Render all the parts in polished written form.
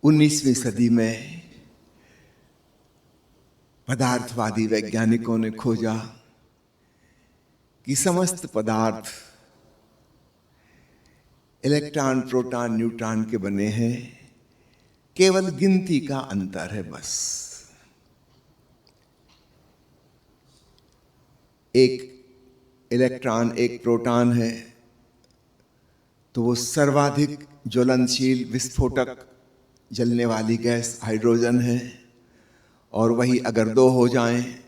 19वीं सदी में पदार्थवादी वैज्ञानिकों ने खोजा कि समस्त पदार्थ इलेक्ट्रॉन, प्रोटॉन, न्यूट्रॉन के बने हैं, केवल गिनती का अंतर है बस। एक इलेक्ट्रॉन, एक प्रोटॉन है तो वो सर्वाधिक ज्वलनशील, विस्फोटक जलने वाली गैस हाइड्रोजन है, और वही अगर दो हो जाएं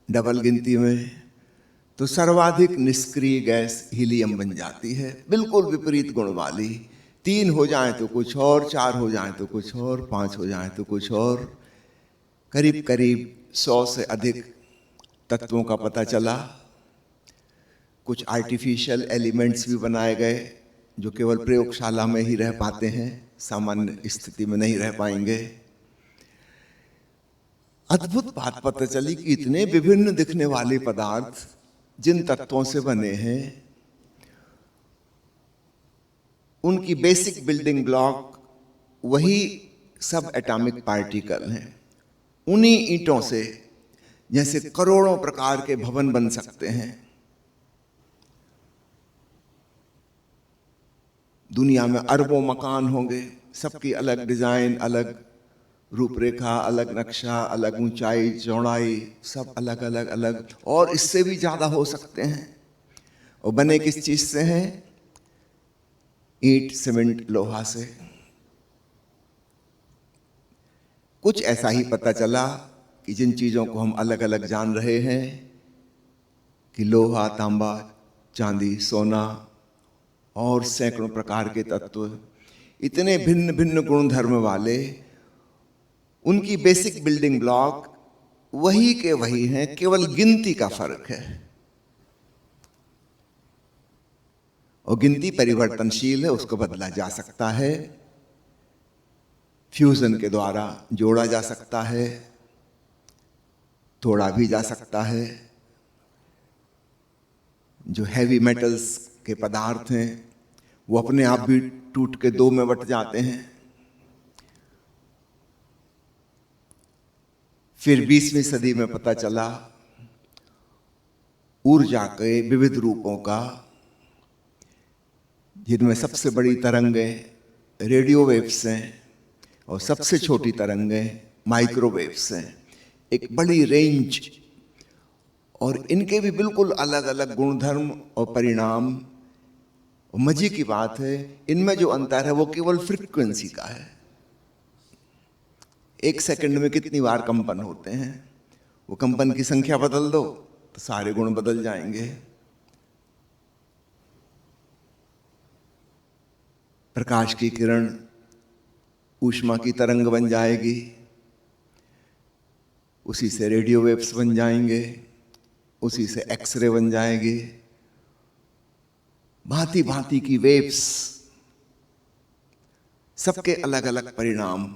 डबल गिनती में तो सर्वाधिक निष्क्रिय गैस हीलियम बन जाती है, बिल्कुल विपरीत गुण वाली। 3 हो जाएं तो कुछ और, 4 हो जाएं तो कुछ और, 5 हो जाएं तो कुछ और। करीब करीब 100 से अधिक तत्वों का पता चला। कुछ आर्टिफिशियल एलिमेंट्स भी बनाए गए जो केवल प्रयोगशाला में ही रह पाते हैं, सामान्य स्थिति में नहीं रह पाएंगे। अद्भुत बात पता चली कि इतने विभिन्न दिखने वाले पदार्थ जिन तत्वों से बने हैं, उनकी बेसिक बिल्डिंग ब्लॉक वही सब एटॉमिक पार्टिकल हैं। उन्हीं ईंटों से जैसे करोड़ों प्रकार के भवन बन सकते हैं। दुनिया में अरबों मकान होंगे, सबकी अलग डिजाइन, अलग रूपरेखा, अलग नक्शा, अलग ऊंचाई, चौड़ाई, सब अलग अलग अलग, और इससे भी ज्यादा हो सकते हैं। और बने किस चीज से हैं? ईंट, सीमेंट, लोहा से। कुछ ऐसा ही पता चला कि जिन चीजों को हम अलग अलग जान रहे हैं कि लोहा, तांबा, चांदी, सोना और सैकड़ों प्रकार के तत्व, इतने भिन्न भिन्न गुणधर्म वाले, उनकी बेसिक बिल्डिंग ब्लॉक वही के वही हैं, केवल गिनती का फर्क है। और गिनती परिवर्तनशील है, उसको बदला जा सकता है, फ्यूजन के द्वारा जोड़ा जा सकता है, तोड़ा भी जा सकता है। जो हैवी मेटल्स के पदार्थ हैं वो अपने आप भी टूट के 2 में बट जाते हैं। फिर 20वीं सदी में पता चला ऊर्जा के विविध रूपों का, जिनमें सबसे बड़ी तरंगें रेडियो वेव्स हैं और सबसे छोटी तरंगें माइक्रोवेव्स हैं। एक बड़ी रेंज, और इनके भी बिल्कुल अलग अलग गुणधर्म और परिणाम। और मजे की बात है, इनमें जो अंतर है वो केवल फ्रीक्वेंसी का है। 1 सेकंड में कितनी बार कंपन होते हैं, वो कंपन की संख्या बदल दो तो सारे गुण बदल जाएंगे। प्रकाश की किरण ऊष्मा की तरंग बन जाएगी, उसी से रेडियो वेव्स बन जाएंगे, उसी से एक्सरे बन जाएगी, भांति भांति की वेव्स, सबके अलग अलग परिणाम।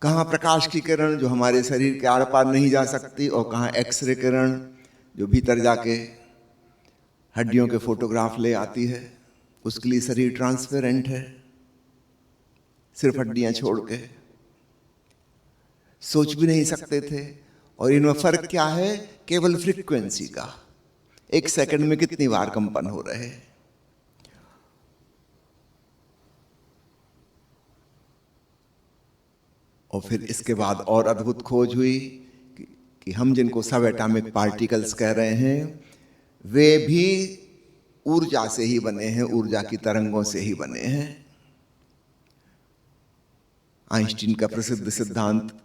कहाँ प्रकाश की किरण जो हमारे शरीर के आर पार नहीं जा सकती, और कहाँ एक्सरे किरण जो भीतर जाके हड्डियों के फोटोग्राफ ले आती है। उसके लिए शरीर ट्रांसपेरेंट है, सिर्फ हड्डियां छोड़ के। सोच भी नहीं सकते थे। और इनमें फर्क क्या है? केवल फ्रीक्वेंसी का। 1 सेकंड में कितनी बार कंपन हो रहे हैं। और फिर इसके बाद और अद्भुत खोज हुई कि हम जिनको सब एटॉमिक पार्टिकल्स कह रहे हैं, वे भी ऊर्जा से ही बने हैं, ऊर्जा की तरंगों से ही बने हैं। आइंस्टीन का प्रसिद्ध सिद्धांत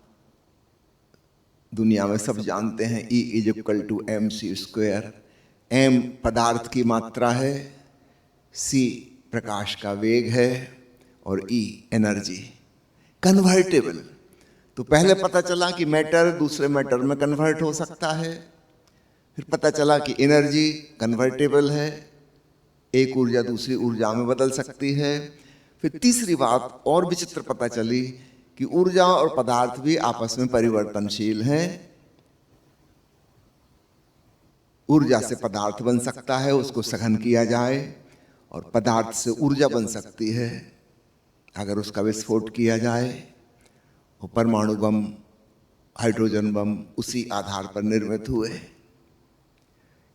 दुनिया में सब जानते हैं, E=mc²। m पदार्थ की मात्रा है, c प्रकाश का वेग है, और E एनर्जी। कन्वर्टेबल। तो पहले पता चला कि मैटर दूसरे मैटर में कन्वर्ट हो सकता है, फिर पता चला कि एनर्जी कन्वर्टेबल है, एक ऊर्जा दूसरी ऊर्जा में बदल सकती है। फिर तीसरी बात और विचित्र पता चली कि ऊर्जा और पदार्थ भी आपस में परिवर्तनशील हैं। ऊर्जा से पदार्थ बन सकता है, उसको सघन किया जाए, और पदार्थ से ऊर्जा बन सकती है, अगर उसका विस्फोट किया जाए, वो परमाणु बम, हाइड्रोजन बम उसी आधार पर निर्मित हुए।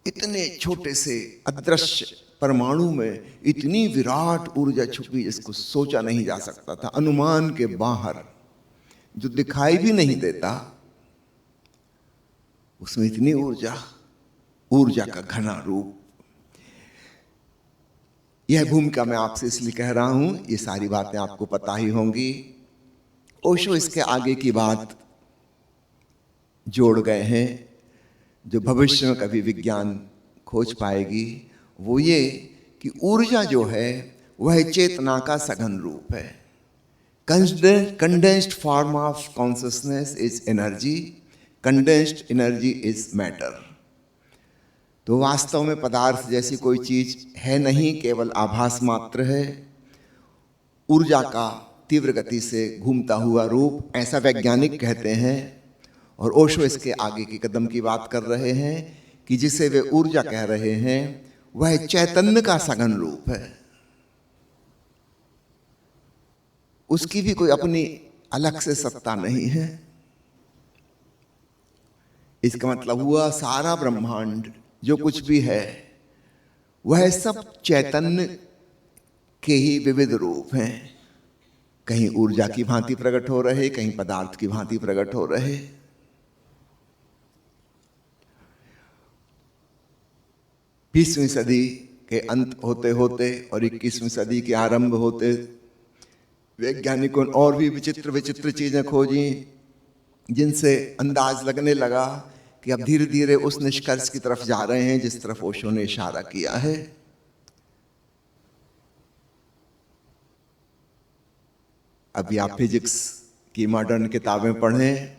इतने छोटे से अदृश्य परमाणु में इतनी विराट ऊर्जा छुपी जिसको सोचा नहीं जा सकता था, अनुमान के बाहर, जो दिखाई भी नहीं देता, उसमें इतनी ऊर्जा, ऊर्जा का घना रूप। यह भूमिका मैं आपसे इसलिए कह रहा हूं, ये सारी बातें आपको पता ही होंगी। ओशो इसके आगे की बात जोड़ गए हैं जो भविष्य में कभी विज्ञान खोज पाएगी, वो ये कि ऊर्जा जो है वह चेतना का सघन रूप है। Condensed form of consciousness is energy, condensed energy is matter. तो वास्तव में पदार्थ जैसी कोई चीज है नहीं, केवल आभास मात्र है, ऊर्जा का तीव्र गति से घूमता हुआ रूप, ऐसा वैज्ञानिक कहते हैं। और ओशो इसके आगे की कदम की बात कर रहे हैं कि जिसे वे ऊर्जा कह रहे हैं वह चैतन्य का सघन रूप है। उसकी भी कोई अपनी अलग से सत्ता नहीं है। इसका मतलब हुआ सारा ब्रह्मांड जो कुछ भी है वह सब चैतन्य के ही विविध रूप हैं। कहीं ऊर्जा की भांति प्रकट हो रहे, कहीं पदार्थ की भांति प्रकट हो रहे। 20वीं सदी के अंत होते होते और 21वीं सदी के आरंभ होते वैज्ञानिकों ने और भी विचित्र विचित्र चीजें खोजी, जिनसे अंदाज लगने लगा कि अब धीरे धीरे उस निष्कर्ष की तरफ जा रहे हैं जिस तरफ ओशो ने इशारा किया है। अभी आप फिजिक्स की मॉडर्न किताबें पढ़ें,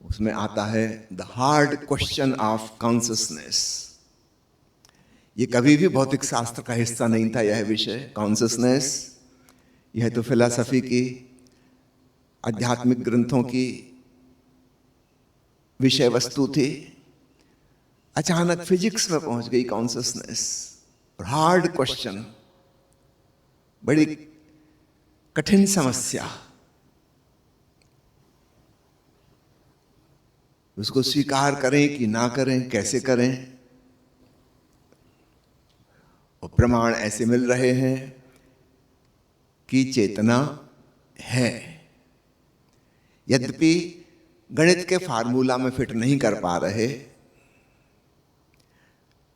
उसमें आता है the hard question of consciousness. ये कभी भी भौतिक शास्त्र का हिस्सा नहीं था, यह विषय कॉन्शियसनेस। यह तो फिलॉसफी की, आध्यात्मिक ग्रंथों की विषय वस्तु थी। अचानक फिजिक्स में पहुंच गई कॉन्शियसनेस, और हार्ड क्वेश्चन, बड़ी कठिन समस्या। उसको स्वीकार करें कि ना करें, कैसे करें। और प्रमाण ऐसे मिल रहे हैं कि चेतना है, यद्यपि गणित के फार्मूला में फिट नहीं कर पा रहे,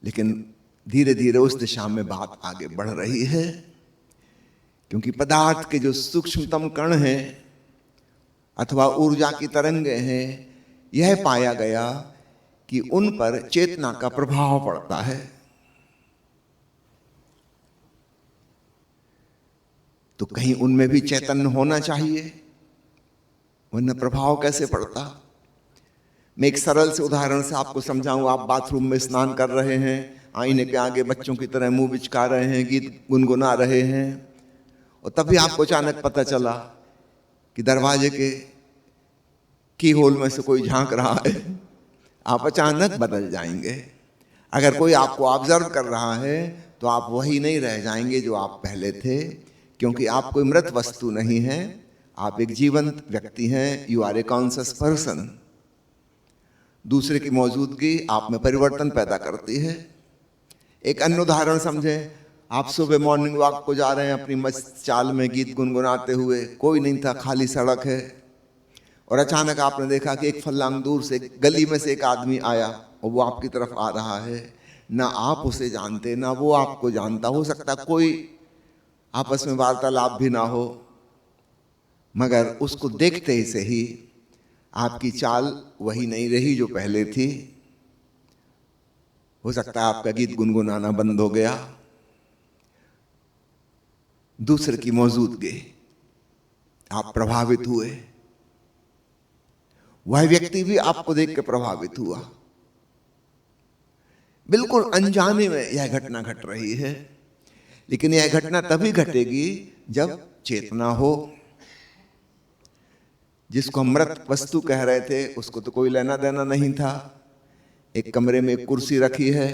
लेकिन धीरे धीरे उस दिशा में बात आगे बढ़ रही है। क्योंकि पदार्थ के जो सूक्ष्मतम कण हैं अथवा ऊर्जा की तरंगें हैं, यह पाया गया कि उन पर चेतना का प्रभाव पड़ता है। तो कहीं उनमें भी चैतन्य होना चाहिए, वरना प्रभाव कैसे पड़ता। मैं एक सरल से उदाहरण से आपको समझाऊं। आप बाथरूम में स्नान कर रहे हैं, आईने के आगे बच्चों की तरह मुंह बिचका रहे हैं, गीत गुनगुना रहे हैं, और तभी आपको अचानक पता चला कि दरवाजे के की होल में से कोई झांक रहा है। आप अचानक बदल जाएंगे। अगर कोई आपको ऑब्जर्व कर रहा है तो आप वही नहीं रह जाएंगे जो आप पहले थे, क्योंकि आप कोई मृत वस्तु नहीं है, आप एक जीवंत व्यक्ति हैं। You are a conscious person. दूसरे की मौजूदगी आप में परिवर्तन पैदा करती है। एक अन्य उदाहरण समझें। आप सुबह मॉर्निंग वॉक को जा रहे हैं अपनी मस्त चाल में, गीत गुनगुनाते हुए, कोई नहीं था, खाली सड़क है, और अचानक आपने देखा कि एक फलांग दूर से गली में से एक आदमी आया और वो आपकी तरफ आ रहा है। ना आप उसे जानते, ना वो आपको जानता। हो सकता कोई आपस में वार्तालाप भी ना हो, मगर उसको देखते ही से ही आपकी चाल वही नहीं रही जो पहले थी। हो सकता है आपका गीत गुनगुनाना बंद हो गया। दूसरे की मौजूदगी, आप प्रभावित हुए। वह व्यक्ति भी आपको देख के प्रभावित हुआ। बिल्कुल अनजाने में यह घटना घट रही है, लेकिन यह घटना तभी घटेगी जब चेतना हो। जिसको हम मृत वस्तु कह रहे थे उसको तो कोई लेना देना नहीं था। एक कमरे में एक कुर्सी रखी है,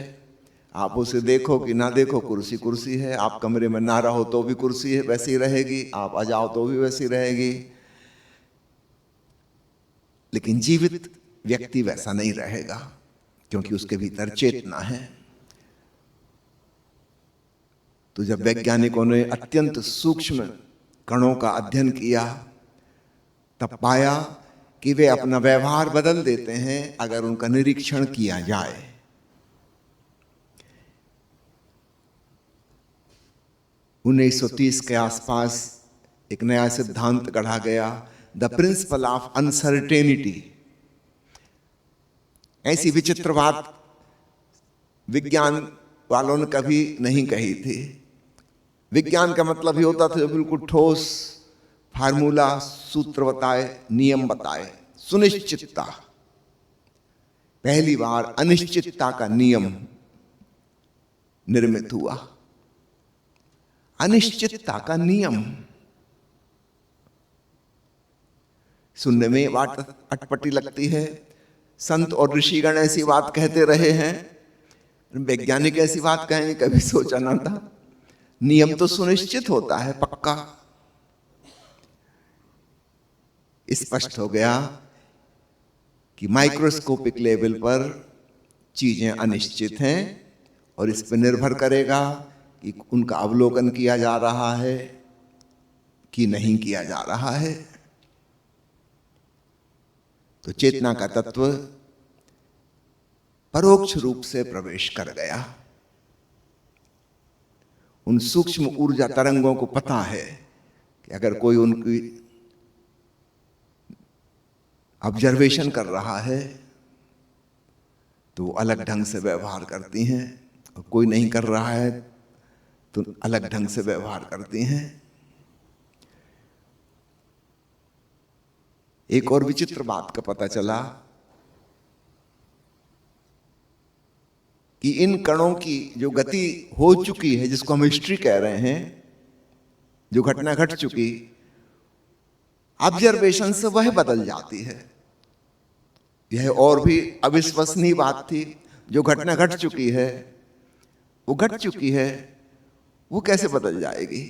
आप उसे देखो कि ना देखो, कुर्सी कुर्सी है। आप कमरे में ना रहो तो भी कुर्सी है, वैसी रहेगी। आप आ जाओ तो भी वैसी रहेगी। लेकिन जीवित व्यक्ति वैसा नहीं रहेगा, क्योंकि उसके भीतर चेतना है। तो जब वैज्ञानिकों ने अत्यंत सूक्ष्म कणों का अध्ययन किया, तब पाया कि वे अपना व्यवहार बदल देते हैं अगर उनका निरीक्षण किया जाए। 1930 के आसपास एक नया सिद्धांत गढ़ा गया, द प्रिंसिपल ऑफ अनसर्टेनिटी। ऐसी विचित्र बात विज्ञान वालों ने कभी नहीं कही थी। विज्ञान का मतलब ही होता था जो बिल्कुल ठोस फार्मूला, सूत्र बताए, नियम बताए, सुनिश्चितता। पहली बार अनिश्चितता का नियम निर्मित हुआ। अनिश्चितता का नियम सुनने में बात अटपटी लगती है। संत और ऋषिगण ऐसी बात कहते रहे हैं, वैज्ञानिक ऐसी बात कहेंगे, कभी सोचा ना था। नियम तो सुनिश्चित होता है, पक्का। स्पष्ट हो गया कि माइक्रोस्कोपिक लेवल पर चीजें अनिश्चित हैं और इस पर निर्भर करेगा कि उनका अवलोकन किया जा रहा है कि नहीं किया जा रहा है। तो चेतना का तत्व परोक्ष रूप से प्रवेश कर गया। उन सूक्ष्म ऊर्जा तरंगों को पता है कि अगर कोई उनकी ऑब्जर्वेशन कर रहा है तो अलग ढंग से व्यवहार करती हैं, और कोई नहीं कर रहा है तो अलग ढंग से व्यवहार करती हैं। एक और विचित्र बात का पता चला कि इन कणों की जो गति हो चुकी है, जिसको हम हिस्ट्री कह रहे हैं, जो घटना घट चुकी, ऑब्जर्वेशन से वह बदल जाती है। यह और भी अविश्वसनीय बात थी। जो घटना घट चुकी है वो घट चुकी है, वो कैसे बदल जाएगी?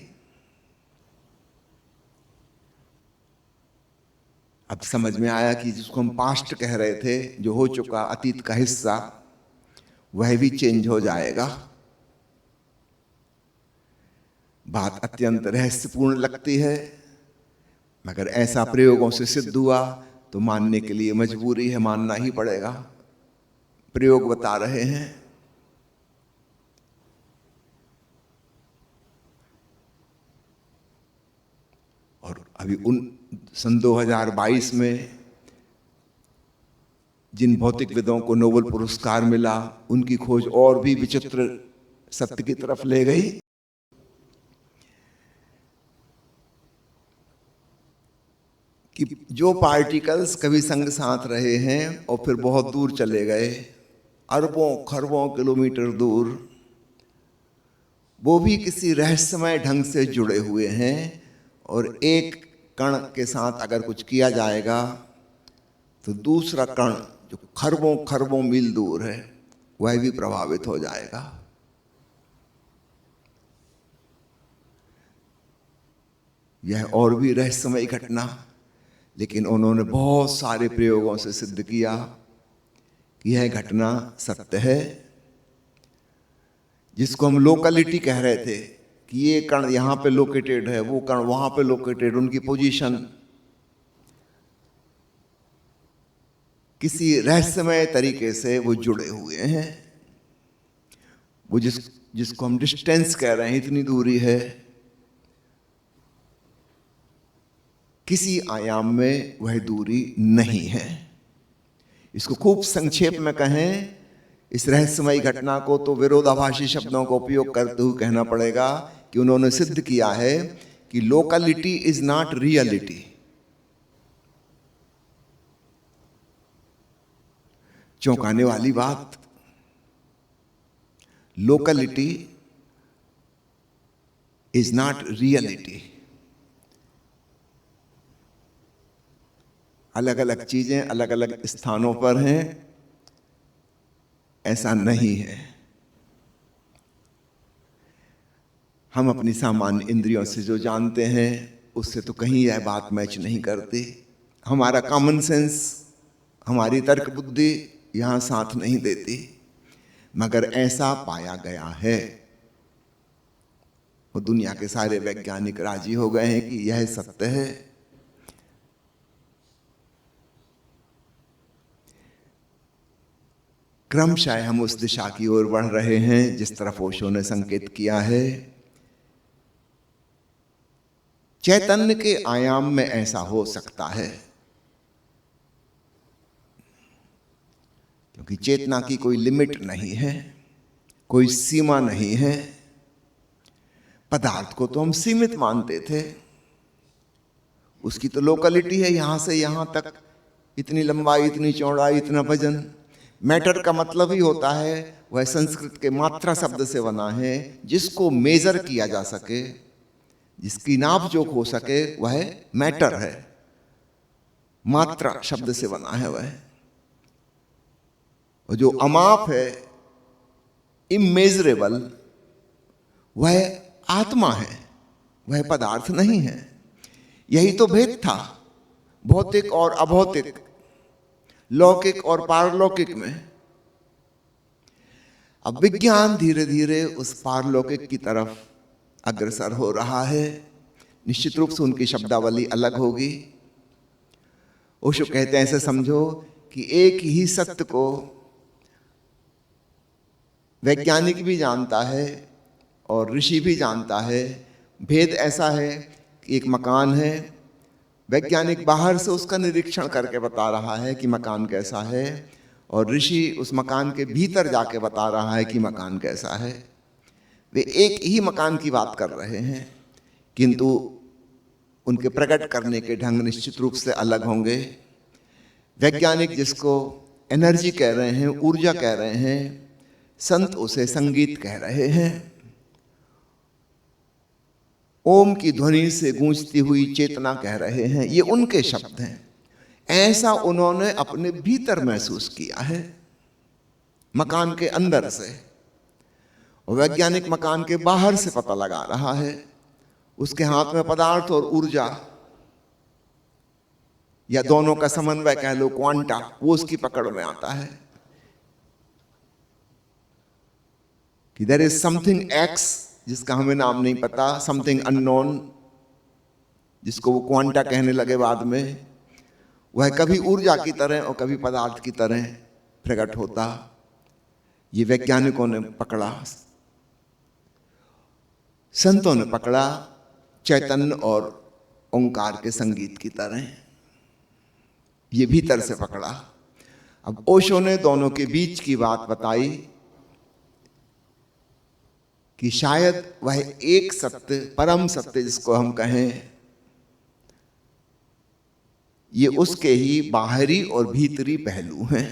अब समझ में आया कि जिसको हम पास्ट कह रहे थे, जो हो चुका अतीत का हिस्सा, वह भी चेंज हो जाएगा। बात अत्यंत रहस्यपूर्ण लगती है, मगर ऐसा प्रयोगों से सिद्ध हुआ तो मानने के लिए मजबूरी है, मानना ही पड़ेगा। प्रयोग बता रहे हैं। और अभी सन 2022 में जिन भौतिकविदों को नोबेल पुरस्कार मिला, उनकी खोज और भी विचित्र सत्य की तरफ ले गई। कि जो पार्टिकल्स कभी संग साथ रहे हैं और फिर बहुत दूर चले गए, अरबों खरबों किलोमीटर दूर, वो भी किसी रहस्यमय ढंग से जुड़े हुए हैं। और एक कण के साथ अगर कुछ किया जाएगा तो दूसरा कण जो खरबों खरबों मील दूर है, वह भी प्रभावित हो जाएगा। यह और भी रहस्यमय घटना, लेकिन उन्होंने बहुत सारे प्रयोगों से सिद्ध किया कि यह घटना सत्य है। जिसको हम लोकलिटी कह रहे थे कि ये कण यहां पे लोकेटेड है, वो कण वहां पे लोकेटेड, उनकी पोजीशन किसी रहस्यमय तरीके से वो जुड़े हुए हैं। वो जिसको हम डिस्टेंस कह रहे हैं, इतनी दूरी है, किसी आयाम में वह दूरी नहीं है। इसको खूब संक्षेप में कहें, इस रहस्यमयी घटना को तो विरोधाभासी शब्दों का उपयोग करते हुए कहना पड़ेगा कि उन्होंने सिद्ध किया है कि लोकलिटी इज नॉट रियलिटी। चौंकाने वाली बात, लोकलिटी इज नॉट रियलिटी। अलग अलग चीजें अलग अलग स्थानों पर हैं, ऐसा नहीं है। हम अपनी सामान्य इंद्रियों से जो जानते हैं उससे तो कहीं यह बात मैच नहीं करती। हमारा कॉमन सेंस, हमारी तर्क बुद्धि यहाँ साथ नहीं देती। मगर ऐसा पाया गया है, वो दुनिया के सारे वैज्ञानिक राजी हो गए हैं कि यह सत्य है। क्रमशः हम उस दिशा की ओर बढ़ रहे हैं जिस तरफ ओशो ने संकेत किया है। चैतन्य के आयाम में ऐसा हो सकता है, क्योंकि चेतना की कोई लिमिट नहीं है, कोई सीमा नहीं है। पदार्थ को तो हम सीमित मानते थे, उसकी तो लोकलिटी है, यहां से यहां तक, इतनी लंबाई, इतनी चौड़ाई, इतना वजन। मैटर का मतलब ही होता है, वह संस्कृत के मात्रा शब्द से बना है, जिसको मेजर किया जा सके, जिसकी नाप जोख हो सके, वह मैटर है। मात्रा शब्द से बना है वह। और जो अमाप है, इमेजरेबल, वह आत्मा है, वह पदार्थ नहीं है। यही तो भेद था भौतिक और अभौतिक, लौकिक और पारलौकिक में। अब विज्ञान धीरे धीरे उस पारलौकिक की तरफ अग्रसर हो रहा है। निश्चित रूप से उनकी शब्दावली अलग होगी। ओशो कहते हैं, ऐसे समझो कि एक ही सत्य को वैज्ञानिक भी जानता है और ऋषि भी जानता है। भेद ऐसा है कि एक मकान है, वैज्ञानिक बाहर से उसका निरीक्षण करके बता रहा है कि मकान कैसा है, और ऋषि उस मकान के भीतर जाके बता रहा है कि मकान कैसा है। वे एक ही मकान की बात कर रहे हैं, किंतु उनके प्रकट करने के ढंग निश्चित रूप से अलग होंगे। वैज्ञानिक जिसको एनर्जी कह रहे हैं, ऊर्जा कह रहे हैं, संत उसे संगीत कह रहे हैं। ओम की ध्वनि से गूंजती हुई चेतना कह रहे हैं, ये उनके शब्द हैं। ऐसा उन्होंने अपने भीतर महसूस किया है, मकान के अंदर से। और वैज्ञानिक मकान के बाहर से पता लगा रहा है। उसके हाथ में पदार्थ और ऊर्जा, या दोनों का समन्वय कह लो, क्वांटा, वो उसकी पकड़ में आता है कि देयर इज समथिंग एक्स, जिसका हमें नाम नहीं पता, समथिंग अननोन, जिसको वो क्वांटा कहने लगे बाद में। वह कभी ऊर्जा की तरह और कभी पदार्थ की तरह प्रकट होता। ये वैज्ञानिकों ने पकड़ा, संतों ने पकड़ा चैतन्य और ओंकार के संगीत की तरह। ये भीतर से पकड़ा। अब ओशो ने दोनों के बीच की बात बताई कि शायद वह एक सत्य, परम सत्य जिसको हम कहें, ये उसके ही बाहरी और भीतरी पहलू हैं।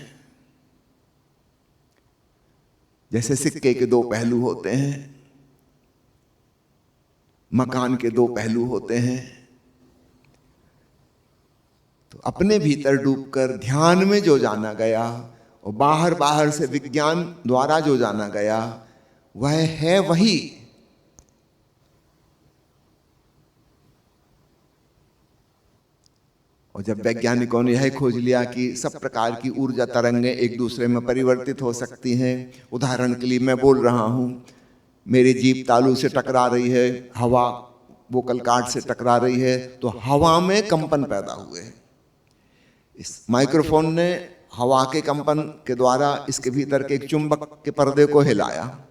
जैसे सिक्के के दो पहलू होते हैं, मकान के दो पहलू होते हैं। तो अपने भीतर डूबकर ध्यान में जो जाना गया और बाहर बाहर से विज्ञान द्वारा जो जाना गया, वह है वही। और जब वैज्ञानिकों ने यह खोज लिया कि सब प्रकार की ऊर्जा तरंगें एक दूसरे में परिवर्तित हो सकती हैं। उदाहरण के लिए मैं बोल रहा हूं, मेरी जीभ तालू से टकरा रही है, हवा वोकल कार्ड से टकरा रही है, तो हवा में कंपन पैदा हुए। इस माइक्रोफोन ने हवा के कंपन के द्वारा इसके भीतर के एक चुंबक के पर्दे को हिलाया,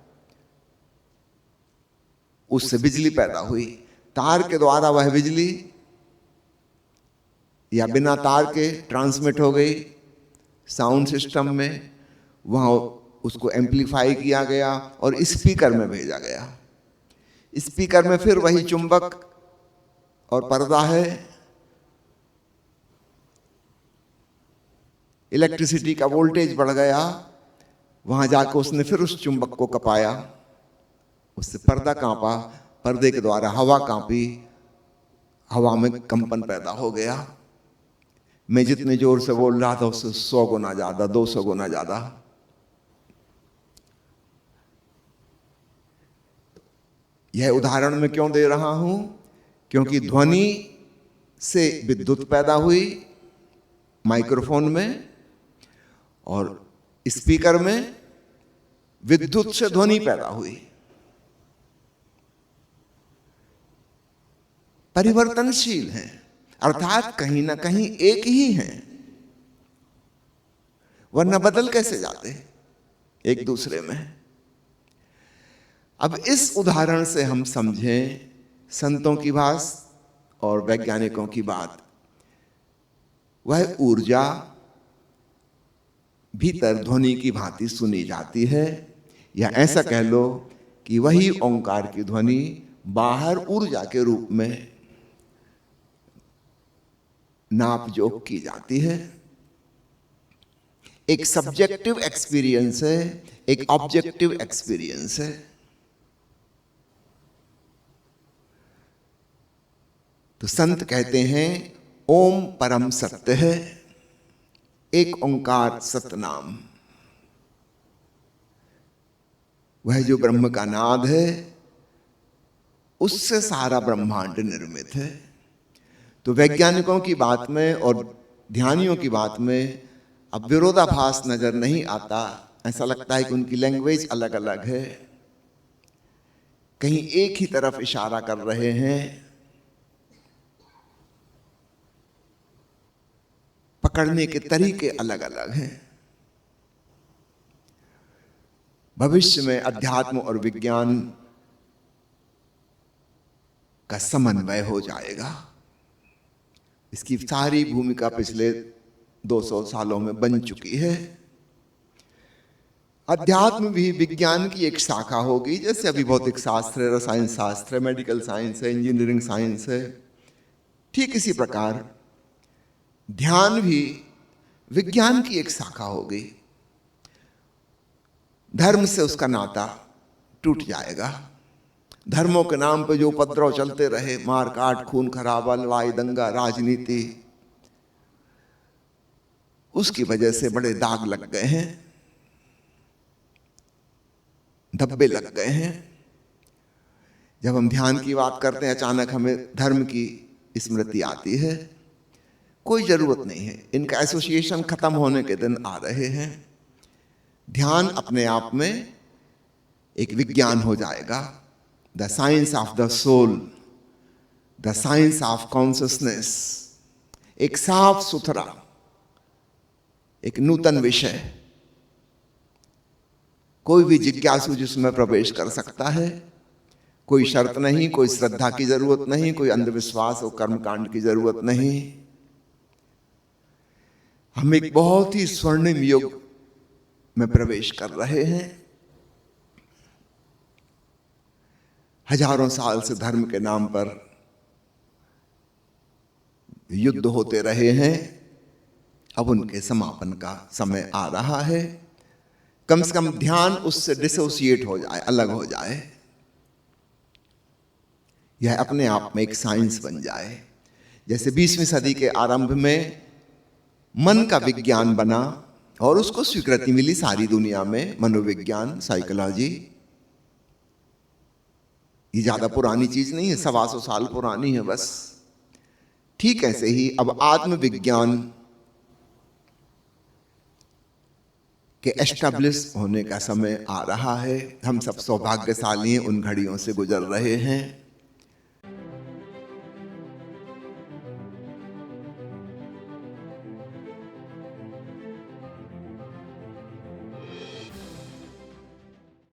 उससे बिजली पैदा हुई। तार के द्वारा वह बिजली या बिना तार के ट्रांसमिट हो गई साउंड सिस्टम में, वहां उसको एम्पलीफाई किया गया और स्पीकर में भेजा गया। स्पीकर में फिर वही चुंबक और पर्दा है, इलेक्ट्रिसिटी का वोल्टेज बढ़ गया, वहां जाकर उसने फिर उस चुंबक को कपाया, उससे पर्दा कांपा, पर्दे के द्वारा हवा कांपी, हवा में कंपन पैदा हो गया। मैं जितने जोर से बोल रहा था उससे 100 गुना ज्यादा, 200 गुना ज्यादा। यह उदाहरण मैं क्यों दे रहा हूं? क्योंकि ध्वनि से विद्युत पैदा हुई माइक्रोफोन में, और स्पीकर में विद्युत से ध्वनि पैदा हुई। परिवर्तनशील हैं, अर्थात कहीं ना कहीं एक ही हैं, वरना बदल कैसे जाते एक दूसरे में। अब इस उदाहरण से हम समझें संतों की बात और वैज्ञानिकों की बात। वह ऊर्जा भीतर ध्वनि की भांति सुनी जाती है, या ऐसा कह लो कि वही ओंकार की ध्वनि बाहर ऊर्जा के रूप में नाप जोक की जाती है। एक सब्जेक्टिव एक्सपीरियंस है, एक ऑब्जेक्टिव एक्सपीरियंस है। तो संत कहते हैं ओम परम सत्य है, एक ओंकार सतनाम। वह जो ब्रह्म का नाद है, उससे सारा ब्रह्मांड निर्मित है। तो वैज्ञानिकों की बात में और ध्यानियों की बात में अब विरोधाभास नजर नहीं आता। ऐसा लगता है कि उनकी लैंग्वेज अलग अलग है, कहीं एक ही तरफ इशारा कर रहे हैं, पकड़ने के तरीके अलग अलग हैं। भविष्य में अध्यात्म और विज्ञान का समन्वय हो जाएगा। इसकी सारी भूमिका पिछले 200 सालों में बन चुकी है। अध्यात्म भी विज्ञान की एक शाखा होगी, जैसे अभी भौतिक शास्त्र है, रसायन शास्त्र है, मेडिकल साइंस है, इंजीनियरिंग साइंस है। ठीक इसी प्रकार ध्यान भी विज्ञान की एक शाखा होगी। धर्म से उसका नाता टूट जाएगा। धर्मों के नाम पे जो उपद्रव चलते रहे, मार काट, खून खराबा, लड़ाई दंगा, राजनीति, उसकी वजह से बड़े दाग लग गए हैं, धब्बे लग गए हैं। जब हम ध्यान की बात करते हैं, अचानक हमें धर्म की स्मृति आती है। कोई जरूरत नहीं है, इनका एसोसिएशन खत्म होने के दिन आ रहे हैं। ध्यान अपने आप में एक विज्ञान हो जाएगा। The science of the soul, the science of consciousness, एक साफ सुथरा, एक नूतन विषय। कोई भी जिज्ञासु जिसमें प्रवेश कर सकता है। कोई शर्त नहीं, कोई श्रद्धा की जरूरत नहीं, कोई अंधविश्वास और कर्मकांड की जरूरत नहीं। हम एक बहुत ही स्वर्णिम युग में प्रवेश कर रहे हैं। हजारों साल से धर्म के नाम पर युद्ध होते रहे हैं, अब उनके समापन का समय आ रहा है। कम से कम ध्यान उससे डिसोसिएट हो जाए, अलग हो जाए, यह अपने आप में एक साइंस बन जाए। जैसे 20वीं सदी के आरंभ में मन का विज्ञान बना और उसको स्वीकृति मिली सारी दुनिया में, मनोविज्ञान, साइकोलॉजी। ये ज्यादा पुरानी चीज नहीं है, 125 साल पुरानी है बस। ठीक ऐसे ही अब आत्मविज्ञान के एस्टैब्लिश होने का समय आ रहा है। हम सब सौभाग्यशाली हैं, उन घड़ियों से गुजर रहे हैं।